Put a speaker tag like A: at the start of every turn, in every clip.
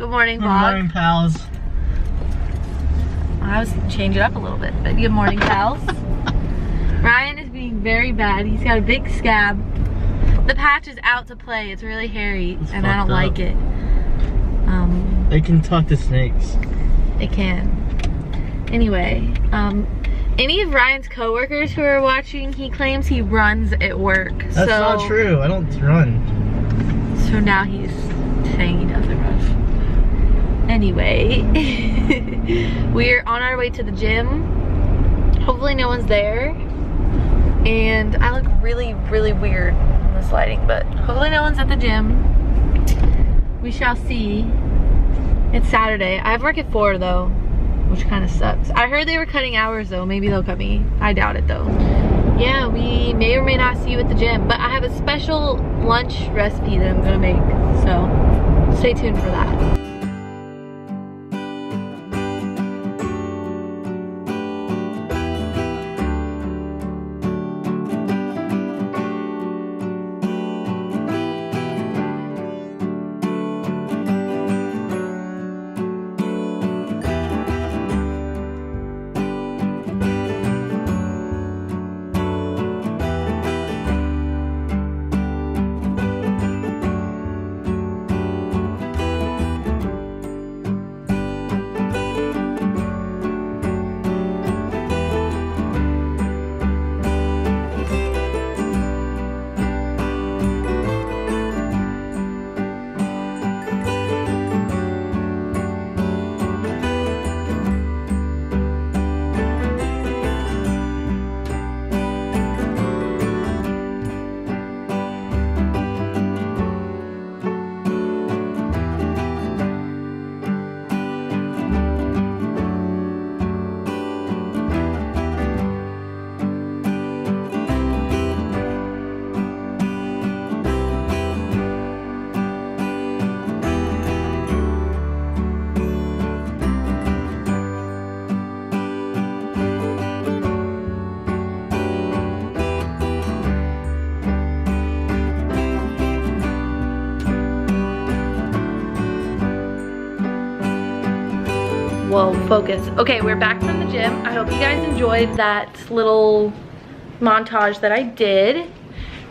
A: Good morning, vlog.
B: Good morning, pals.
A: I was change it up a little bit, but good morning, pals. Ryan is being very bad. He's got a big scab. The patch is out to play. It's really hairy, and I don't like it.
B: They can talk to snakes.
A: They can. Anyway, any of Ryan's coworkers who are watching, he claims he runs at work.
B: That's not true. I don't run.
A: So now he's saying he doesn't run. Anyway, we're on our way to the gym. Hopefully no one's there. And I look really, really weird in this lighting, but hopefully no one's at the gym. We shall see. It's Saturday. I have work at 4 though, which kind of sucks. I heard they were cutting hours though. Maybe they'll cut me. I doubt it though. Yeah, we may or may not see you at the gym, but I have a special lunch recipe that I'm gonna make, so stay tuned for that. Whoa, focus. Okay, we're back from the gym. I hope you guys enjoyed that little montage that I did.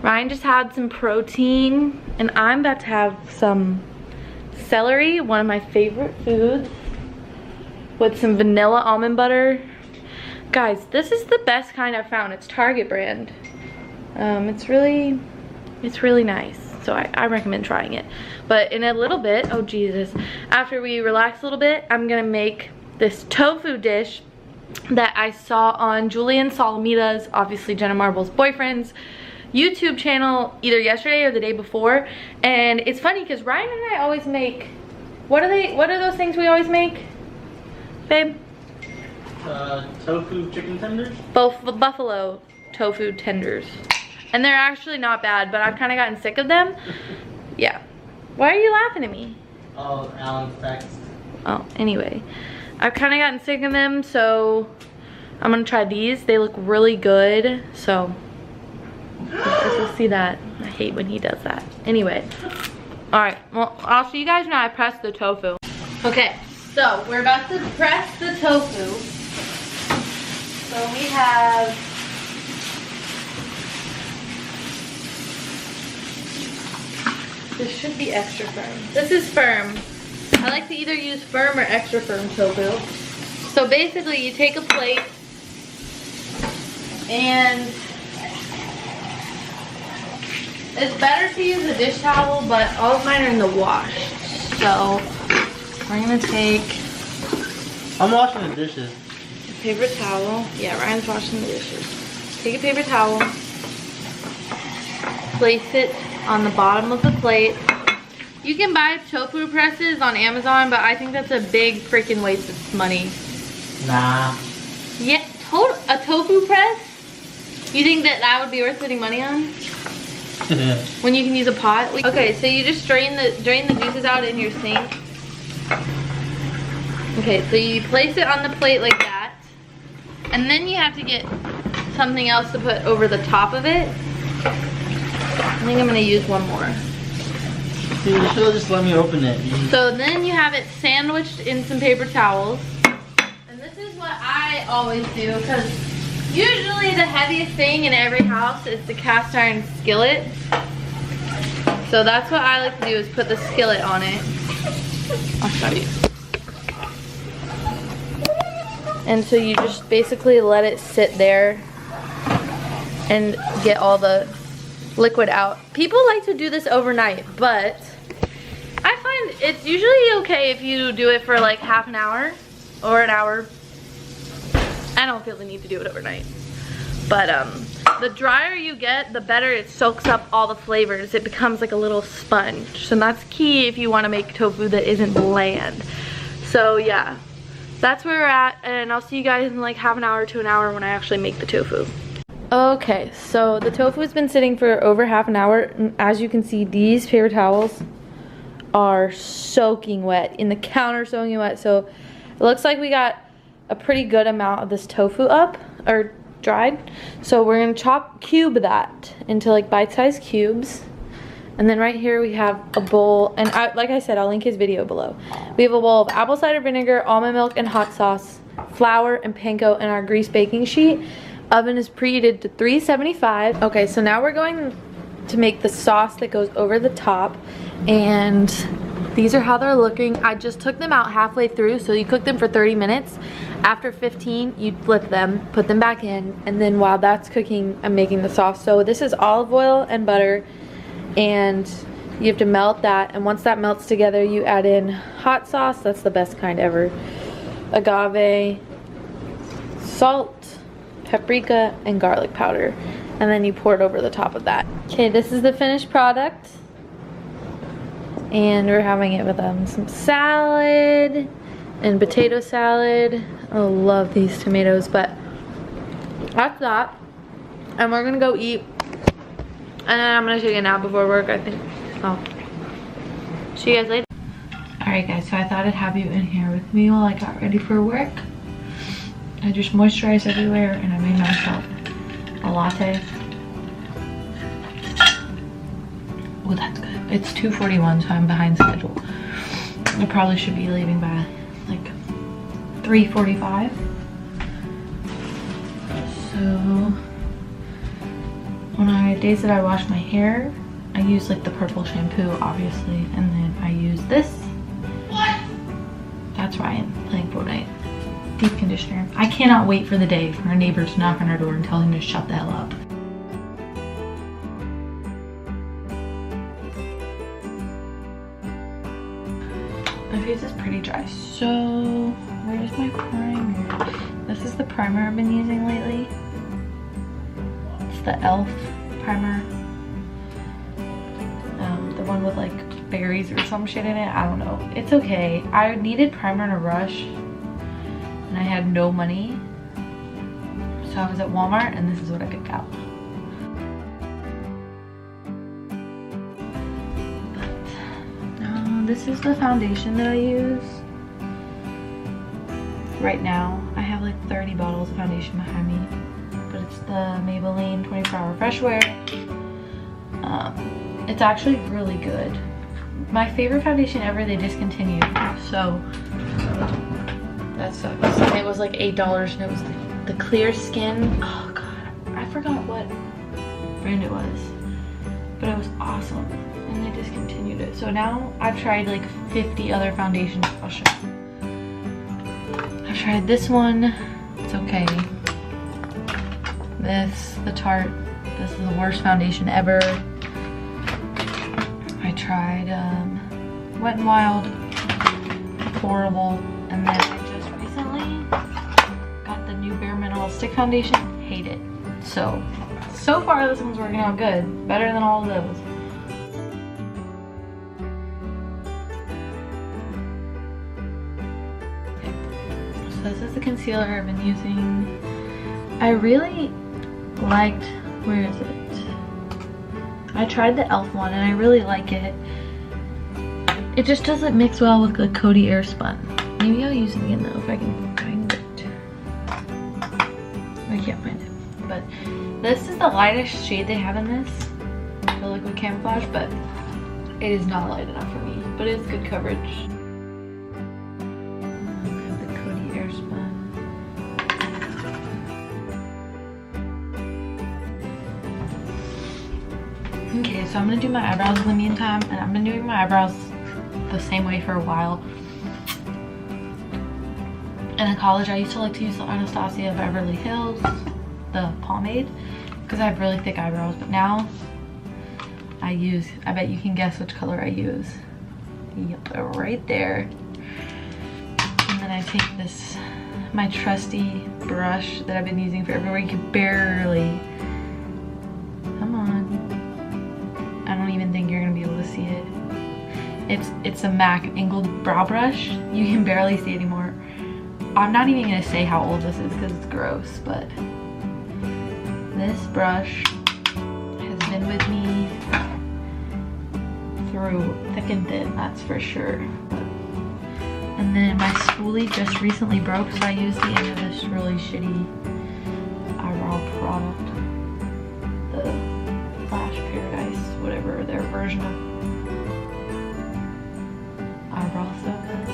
A: Ryan just had some protein, and I'm about to have some celery, one of my favorite foods, with some vanilla almond butter. Guys, this is the best kind I've found. It's Target brand. It's really nice. So I recommend trying it. But in a little bit, oh Jesus, after we relax a little bit, I'm gonna make this tofu dish that I saw on Julian Solomita's, obviously Jenna Marble's boyfriend's, YouTube channel either yesterday or the day before. And it's funny because Ryan and I always make, what are those things we always make, babe?
B: Tofu chicken tenders?
A: Both the buffalo tofu tenders. And they're actually not bad, but I've kind of gotten sick of them. Yeah. Why are you laughing at me?
B: Oh, Alan's text. Oh,
A: anyway. I've kind of gotten sick of them, so I'm going to try these. They look really good, so you'll see that. I hate when he does that. Anyway. Alright, well, I'll see you guys when I press the tofu. Okay, so we're about to press the tofu. So we have... This should be extra firm. This is firm. I like to either use firm or extra firm tofu. So basically you take a plate and it's better to use a dish towel, but all of mine are in the wash. So we're gonna take...
B: I'm washing the dishes.
A: A paper towel. Yeah, Ryan's washing the dishes. Take a paper towel. Place it on the bottom of the plate. You can buy tofu presses on Amazon, but I think that's a big freaking waste of money.
B: Nah.
A: Yeah, a tofu press? You think that would be worth putting money on? When you can use a pot? Okay, so you just drain the juices out in your sink. Okay, so you place it on the plate like that. And then you have to get something else to put over the top of it. I think I'm gonna use one more.
B: Dude, you should have just let me open it.
A: So then you have it sandwiched in some paper towels. And this is what I always do, because usually the heaviest thing in every house is the cast iron skillet. So that's what I like to do, is put the skillet on it. I'll show you. And so you just basically let it sit there and get all the liquid out. People like to do this overnight, but I find it's usually okay if you do it for like half an hour or an hour. I don't feel the need to do it overnight. But the drier you get, the better it soaks up all the flavors. It becomes like a little sponge. So that's key if you want to make tofu that isn't bland. So yeah, that's where we're at, and I'll see you guys in like half an hour to an hour when I actually make the tofu. Okay, so the tofu has been sitting for over half an hour, and as you can see, these paper towels are soaking wet, in the counter soaking wet. So it looks like we got a pretty good amount of this tofu up, or dried. So we're gonna cube that into like bite-sized cubes. And then right here we have a bowl, and like I said, I'll link his video below. We have a bowl of apple cider vinegar, almond milk, and hot sauce, flour and panko, and our grease baking sheet. Oven is preheated to 375. Okay, so now we're going to make the sauce that goes over the top, and these are how they're looking. I just took them out halfway through, so you cook them for 30 minutes. After 15, you flip them, put them back in, and then while that's cooking, I'm making the sauce. So this is olive oil and butter, and you have to melt that, and once that melts together, you add in hot sauce. That's the best kind ever. Agave, salt, paprika, and garlic powder, and then you pour it over the top of that. Okay, this is the finished product, and we're having it with some salad and potato salad. I love these tomatoes, but that's that. And we're gonna go eat, and then I'm gonna take a nap before work, I think. Oh, see you guys later. Alright guys, so I thought I'd have you in here with me while I got ready for work. I just moisturized everywhere, and I made myself a latte. Oh, that's good. It's 2:41, so I'm behind schedule. I probably should be leaving by like 3:45. So on days that I wash my hair, I use like the purple shampoo, obviously, and then I use this. What? That's Ryan playing Fortnite. Deep conditioner. I cannot wait for the day for our neighbor to knock on our door and tell him to shut the hell up. My face is pretty dry, so where's my primer? This is the primer I've been using lately. It's the e.l.f. primer. The one with like berries or some shit in it. I don't know. It's okay. I needed primer in a rush, and I had no money, so I was at Walmart, and this is what I picked out. But this is the foundation that I use. Right now, I have like 30 bottles of foundation behind me, but it's the Maybelline 24-Hour Fresh Wear. It's actually really good. My favorite foundation ever, they discontinued, so that sucks. And it was like $8, and it was the clear skin. Oh god, I forgot what brand it was, but it was awesome, and they discontinued it. So now I've tried like 50 other foundations. I'll show you. I've tried this one, it's okay. This, the Tarte, this is the worst foundation ever. I tried Wet n Wild, horrible, and then I just recently got the new Bare Mineral Stick Foundation, hate it. So far this one's working out good, better than all of those. Okay. So this is the concealer I've been using. I really liked, where is it? I tried the e.l.f. one, and I really like it. It just doesn't mix well with the Coty Airspun. Maybe I'll use it again though if I can find it. I can't find it. But this is the lightest shade they have in this, the liquid camouflage, but It is not light enough for me, but it's good coverage. I have the Cody Airspun. Okay, so I'm gonna do my eyebrows in the meantime, and I've been doing my eyebrows the same way for a while. In college, I used to like to use the Anastasia Beverly Hills, the pomade, because I have really thick eyebrows, but now I bet you can guess which color I use. Yep, right there. And then I take this, my trusty brush that I've been using for everywhere. You can barely, come on. I don't even think you're gonna be able to see it. It's a MAC angled brow brush. You can barely see it anymore. I'm not even gonna say how old this is because it's gross, but this brush has been with me through thick and thin, that's for sure. And then my spoolie just recently broke, so I used the end of this really shitty eyebrow product, the Flash Paradise, whatever their version of eyebrow stuff is.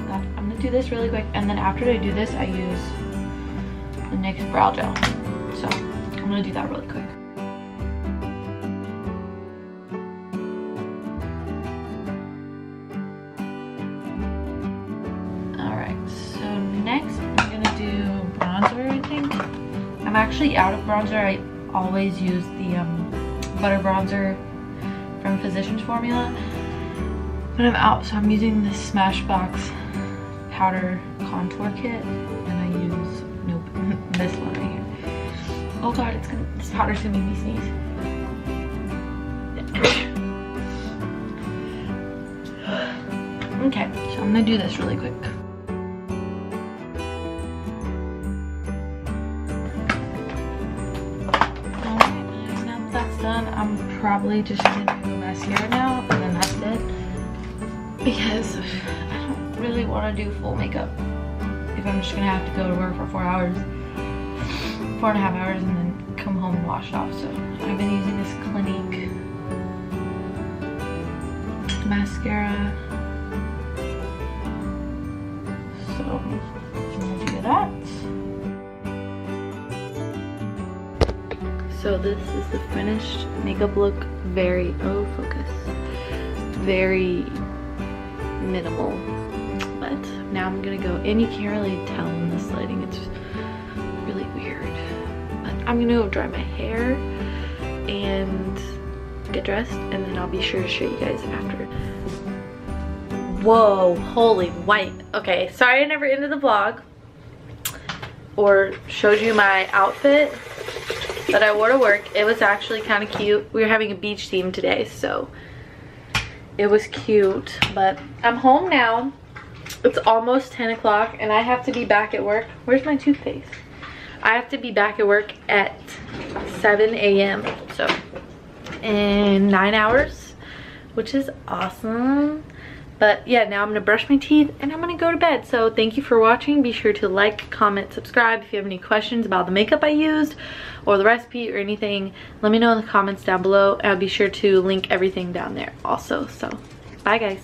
A: I'm gonna do this really quick, and then after I do this, I use the NYX brow gel. So I'm gonna do that really quick. Alright, so next I'm gonna do bronzer, I think. I'm actually out of bronzer. I always use the butter bronzer from Physicians Formula, but I'm out, so I'm using this Smashbox powder contour kit, and I use, nope, this one right here. Oh god, this powder's gonna make me sneeze. Okay, so I'm gonna do this really quick. Alright, now that that's done, I'm probably just gonna do mascara now, and then that's it. Because I don't really want to do full makeup if I'm just gonna have to go to work for 4 hours, 4.5 hours, and then come home and wash it off. So I've been using this Clinique mascara. So I'm gonna do that. So this is the finished makeup look. Very, oh focus, very minimal. But now I'm gonna go, and you can't really tell in this lighting, it's really weird. But I'm gonna go dry my hair and get dressed, and then I'll be sure to show you guys after. Whoa, holy white. Okay, sorry I never ended the vlog or showed you my outfit that I wore to work. It was actually kind of cute. We were having a beach theme today, so it was cute. But I'm home now. It's almost 10 o'clock and I have to be back at work. Where's my toothpaste? I have to be back at work at 7 a.m. so in 9 hours, which is awesome. But yeah, now I'm gonna brush my teeth and I'm gonna go to bed. So thank you for watching. Be sure to like, comment, subscribe. If you have any questions about the makeup I used or the recipe or anything, let me know in the comments down below. I'll be sure to link everything down there also. So bye guys.